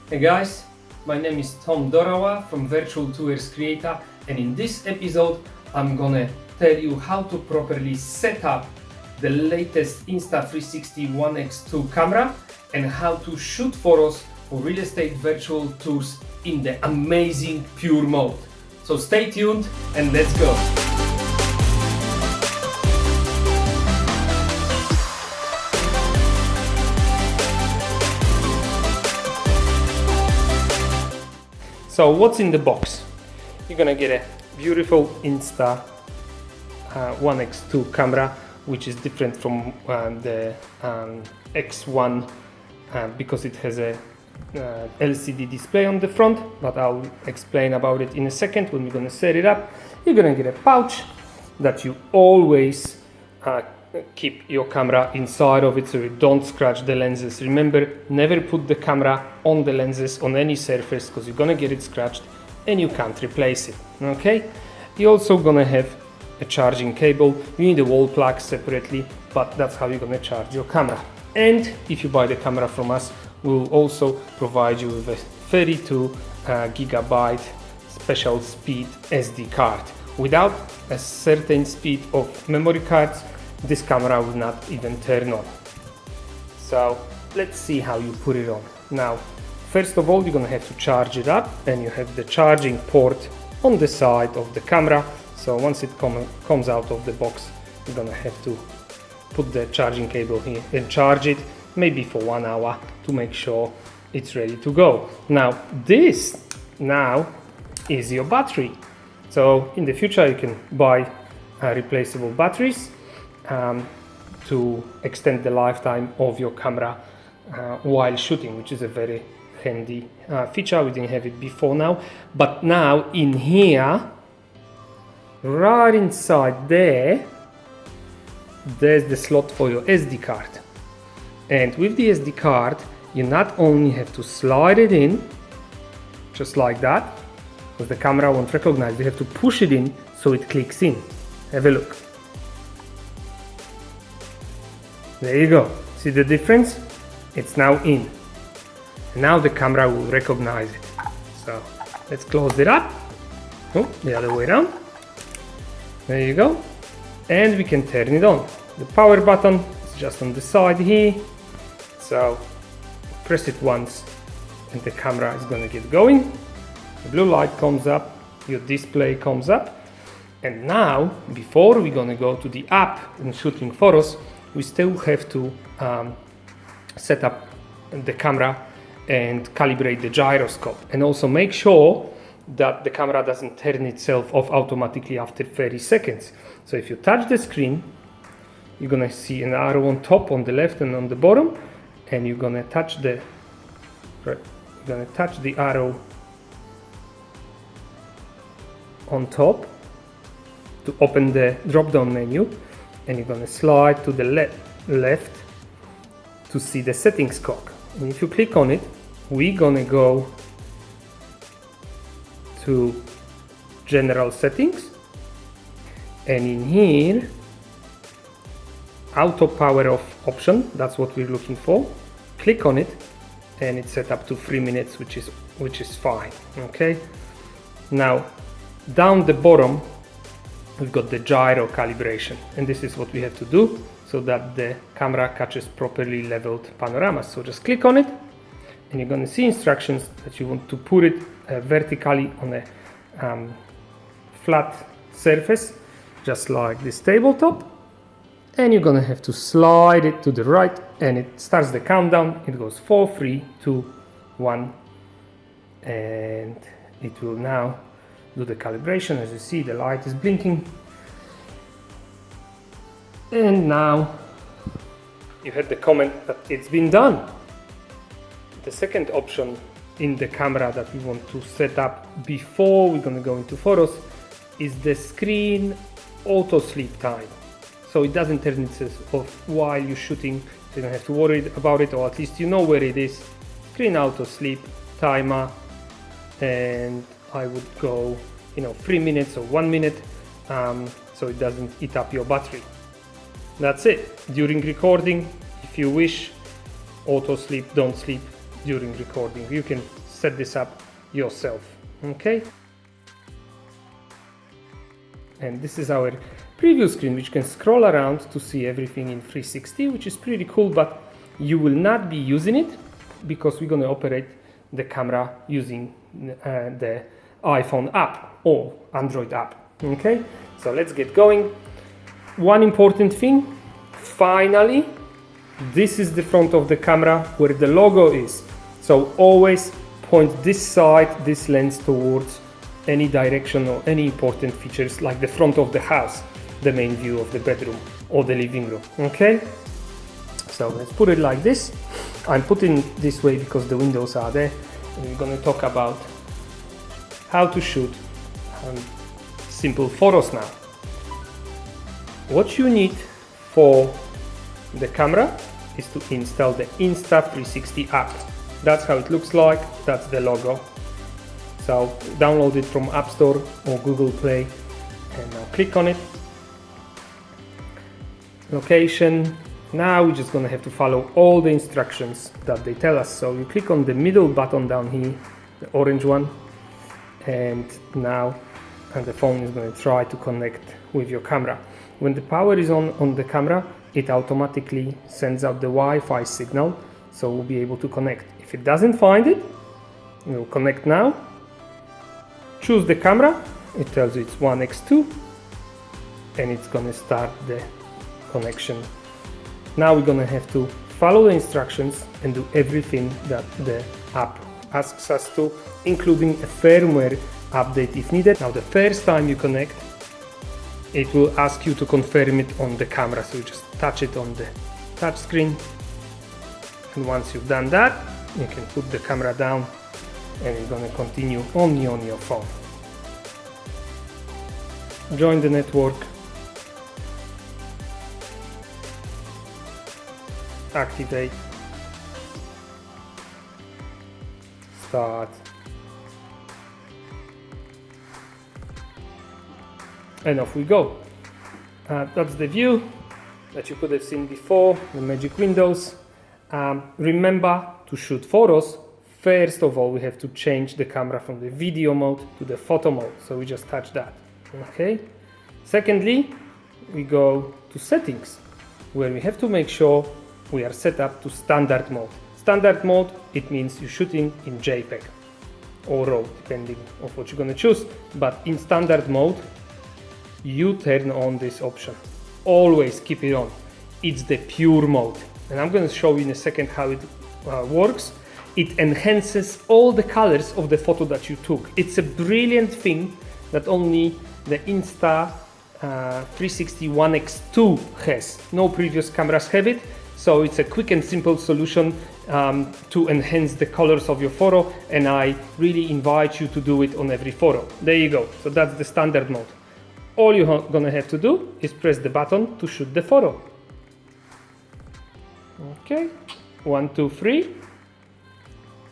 Hey guys, my name is Tom Dorawa from Virtual Tours Creator, and in this episode I'm gonna tell you how to properly set up the latest Insta360 ONE X2 camera and how to shoot photos for real estate virtual tours in the amazing pure mode. So stay tuned and let's go! So what's in the box? You're gonna get a beautiful Insta ONE X2 camera, which is different from the X1 because it has a LCD display on the front, but I'll explain about it in a second when we're gonna set it up. You're gonna get a pouch that you always keep your camera inside of it so you don't scratch the lenses. Remember, never put the camera on the lenses on any surface because you're gonna get it scratched and you can't replace it. Okay, you're also gonna have a charging cable. You need a wall plug separately, but that's how you're gonna charge your camera. And if you buy the camera from us, we'll also provide you with a 32 gigabyte special speed SD card. Without a certain speed of memory cards, this camera will not even turn on. So let's see how you put it on. Now, first of all, you're gonna have to charge it up, and you have the charging port on the side of the camera. So once it comes out of the box, you're gonna have to put the charging cable here and charge it, maybe for 1 hour, to make sure it's ready to go. Now, this now is your battery. So in the future, you can buy replaceable batteries to extend the lifetime of your camera while shooting, which is a very handy feature. We didn't have it before now, but now in here, right inside there's the slot for your SD card. And with the SD card, you not only have to slide it in just like that, because the camera won't recognize, you have to push it in so it clicks in. Have a look. There you go. See the difference? It's now in. Now the camera will recognize it. So let's close it up. Oh, the other way around. There you go. And we can turn it on. The power button is just on the side here. So press it once and the camera is going to get going. The blue light comes up, your display comes up. And now, before we're going to go to the app and shooting photos, we still have to set up the camera and calibrate the gyroscope, and also make sure that the camera doesn't turn itself off automatically after 30 seconds. So if you touch the screen, you're gonna see an arrow on top, on the left and on the bottom, and you're gonna touch the arrow on top to open the drop-down menu, and you're gonna slide to the left to see the settings cog. And if you click on it, we're gonna go to general settings, and in here, auto power off option, that's what we're looking for. Click on it and it's set up to 3 minutes, which is fine. Okay, now down the bottom we've got the gyro calibration, and this is what we have to do so that the camera catches properly leveled panoramas. So just click on it and you're going to see instructions that you want to put it vertically on a flat surface, just like this tabletop, and you're going to have to slide it to the right, and it starts the countdown. It goes 4, 3, 2, 1, and it will now do the calibration. As you see, the light is blinking, and now you had the comment that it's been done. The second option in the camera that we want to set up before we're going to go into photos is the screen auto sleep time, so it doesn't turn itself off while you're shooting, so you don't have to worry about it, or at least you know where it is. Screen auto sleep timer, and I would go 3 minutes or 1 minute, so it doesn't eat up your battery. That's it. During recording, if you wish, auto sleep, don't sleep, during recording. You can set this up yourself, okay? And this is our preview screen, which can scroll around to see everything in 360, which is pretty cool, but you will not be using it because we're going to operate the camera using the iPhone app or Android app, okay? So let's get going. One important thing, finally, this is the front of the camera where the logo is. So always point this side, this lens towards any direction or any important features like the front of the house, the main view of the bedroom or the living room, okay? So let's put it like this. I'm putting it this way because the windows are there. And we're going to talk about how to shoot simple photos now. What you need for the camera is to install the Insta360 app. That's how it looks like, that's the logo. So download it from App Store or Google Play and now click on it. Location. Now we're just gonna have to follow all the instructions that they tell us. So you click on the middle button down here, the orange one, and now the phone is gonna try to connect with your camera. When the power is on the camera, it automatically sends out the Wi-Fi signal, so we'll be able to connect. If it doesn't find it, we'll connect now. Choose the camera, it tells you it's 1x2, and it's gonna start the connection. Now we're gonna have to follow the instructions and do everything that the app asks us to, including a firmware update if needed. Now the first time you connect, it will ask you to confirm it on the camera, so you just touch it on the touch screen, and once you've done that, you can put the camera down and it's gonna continue only on your phone. Join the network, activate, start, and off we go. That's the view that you could have seen before, the magic windows. Remember to shoot photos. First of all, we have to change the camera from the video mode to the photo mode, so we just touch that, okay? Secondly, we go to settings, where we have to make sure we are set up to standard mode. Standard mode, it means you're shooting in JPEG or RAW, depending on what you're gonna choose, but in standard mode, you turn on this option. Always keep it on. It's the pure mode, and I'm going to show you in a second how it works. It enhances all the colors of the photo that you took. It's a brilliant thing that only the Insta360 ONE X2 has. No previous cameras have it, so it's a quick and simple solution to enhance the colors of your photo, and I really invite you to do it on every photo. There you go. So that's the standard mode. All you're gonna have to do is press the button to shoot the photo. Okay, 1, 2, 3,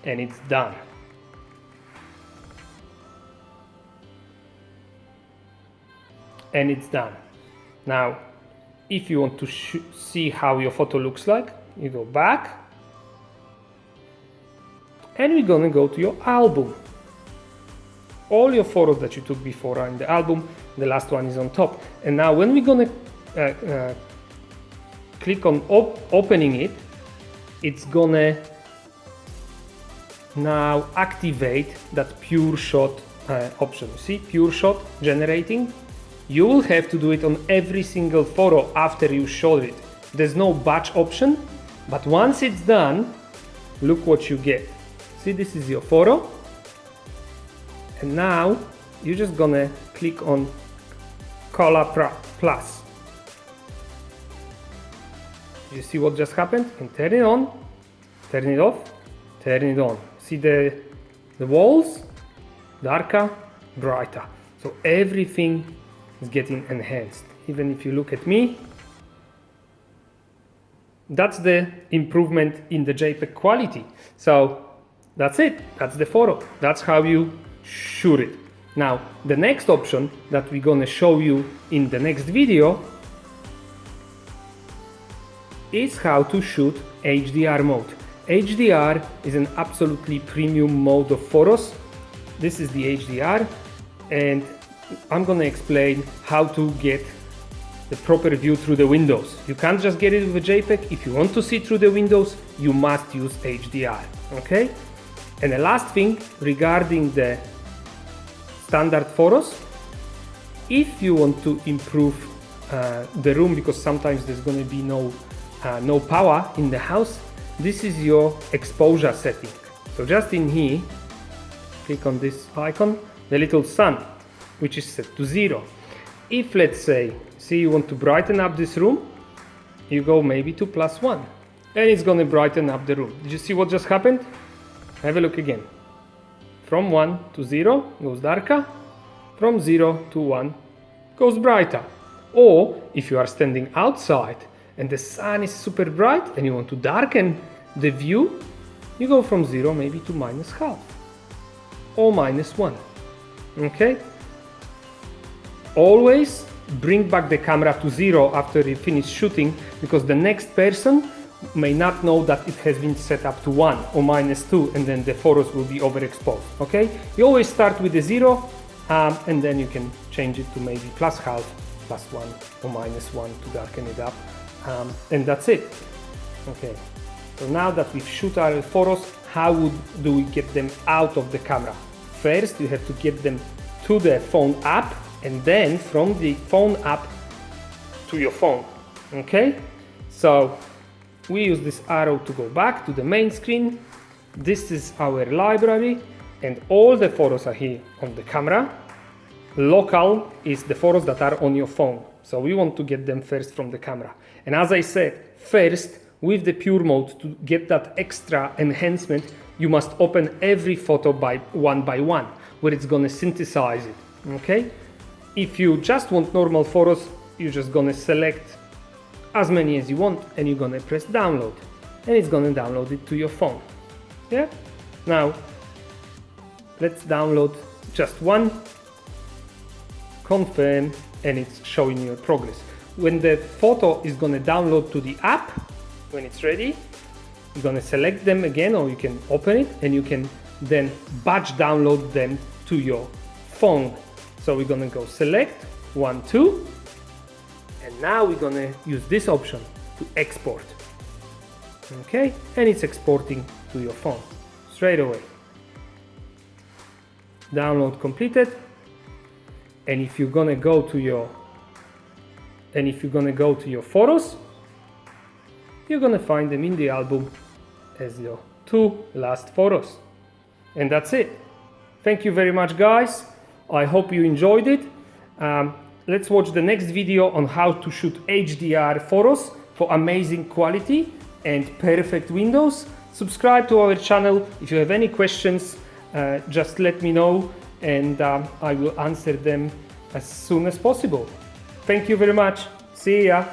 and it's done. And it's done. Now, if you want to see how your photo looks like, you go back, and we're gonna go to your album. All your photos that you took before are in the album. The last one is on top. And now when we're gonna click on opening it, it's gonna now activate that pure shot option. See, pure shot generating. You will have to do it on every single photo after you shot it. There's no batch option, but once it's done, look what you get. See, this is your photo. And now you're just gonna click on Color Plus. You see what just happened? And turn it on, turn it off, turn it on. See the walls? Darker, brighter. So everything is getting enhanced. Even if you look at me, that's the improvement in the JPEG quality. So that's it, that's the photo. That's how you shoot it. Now, the next option that we're gonna show you in the next video is how to shoot HDR mode. HDR is an absolutely premium mode of photos. This is the HDR, and I'm gonna explain how to get the proper view through the windows. You can't just get it with a JPEG. If you want to see through the windows, you must use HDR, okay? And the last thing regarding the standard photos, if you want to improve the room, because sometimes there's going to be no power in the house, this is your exposure setting. So just in here, click on this icon, the little sun, which is set to 0. If, let's say, you want to brighten up this room, you go maybe to +1, and it's going to brighten up the room. Did you see what just happened? Have a look again. From 1 to 0 goes darker, from 0 to 1 goes brighter. Or if you are standing outside and the sun is super bright and you want to darken the view, you go from 0 maybe to -half or -1. Okay? Always bring back the camera to 0 after you finish shooting, because the next person may not know that it has been set up to 1 or -2, and then the photos will be overexposed. Okay? You always start with the 0, and then you can change it to maybe +half, +1 or -1 to darken it up, and that's it. Okay, so now that we've shot our photos, how do we get them out of the camera? First, you have to get them to the phone app, and then from the phone app to your phone. Okay, so we use this arrow to go back to the main screen. This is our library, and all the photos are here on the camera. Local is the photos that are on your phone. So we want to get them first from the camera. And as I said, first, with the pure mode, to get that extra enhancement, you must open every photo by one, where it's gonna synthesize it, okay? If you just want normal photos, you're just gonna select as many as you want, and you're gonna press download, and it's gonna download it to your phone. Yeah? Now, let's download just one, confirm, and it's showing you progress. When the photo is gonna download to the app, when it's ready, you're gonna select them again, or you can open it, and you can then batch download them to your phone. So we're gonna go select 1, 2, and now we're gonna use this option to export. Okay, and it's exporting to your phone straight away. Download completed. And if you're gonna go to your photos, you're gonna find them in the album as your 2 last photos. And that's it. Thank you very much, guys. I hope you enjoyed it. Let's watch the next video on how to shoot HDR photos for amazing quality and perfect windows. Subscribe to our channel. If you have any questions, just let me know, and I will answer them as soon as possible. Thank you very much. See ya.